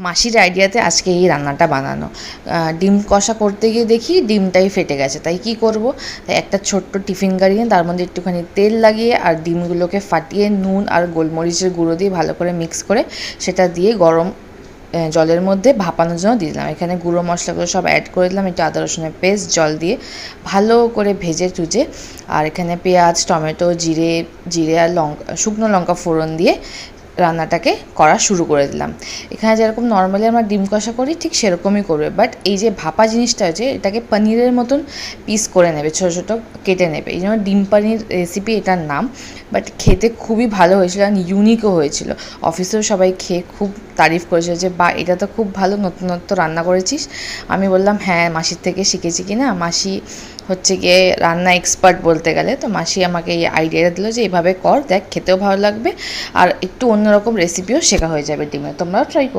মাসির আইডিয়াতে আজকে এই রান্নাটা বানানো। ডিম কষা করতে গিয়ে দেখি ডিমটাই ফেটে গেছে, তাই কি করব, তাই একটা ছোট্ট টিফিন গাড়ি নিয়ে তার মধ্যে একটুখানি তেল লাগিয়ে আর ডিমগুলোকে ফাটিয়ে নুন আর গোলমরিচের গুঁড়ো দিয়ে ভালো করে মিক্স করে সেটা দিয়ে গরম জলের মধ্যে ভাপানোর জন্য দিয়ে দিলাম। এখানে গুঁড়ো মশলাগুলো সব অ্যাড করে দিলাম, একটু আদা রসুনের পেস্ট জল দিয়ে ভালো করে ভেজে টুজে, আর এখানে পেঁয়াজ টমেটো জিরে আর শুকনো লঙ্কা ফোড়ন দিয়ে রান্নাটাকে করা শুরু করে দিলাম। এখানে যেরকম নর্মালি আমরা ডিম কষা করি ঠিক সেরকমই করবে, বাট এই যে ভাপা জিনিসটা আছে এটাকে পনিরের মতন পিস করে নেবে, ছোটো ছোটো কেটে নেবে, এই জন্য ডিম পনির রেসিপি এটার নাম। বাট খেতে খুবই ভালো হয়েছিল আর ইউনিকও হয়েছিল। অফিসেও সবাই খেয়ে খুব তারিফ করেছিল যে বা এটা তো খুব ভালো নতুনত্ব রান্না করেছিস। আমি বললাম হ্যাঁ, মাসির থেকে শিখেছি কি না, মাসি হচ্ছে গিয়ে রান্না এক্সপার্ট বলতে গেলে, তো মাসি আমাকে এই আইডিয়াটা দিল যে এভাবে কর, দেখ খেতেও ভালো লাগবে আর একটু অন্যরকম রেসিপিও শেখা হয়ে যাবে ডিমের, তোমরাও ট্রাই করো।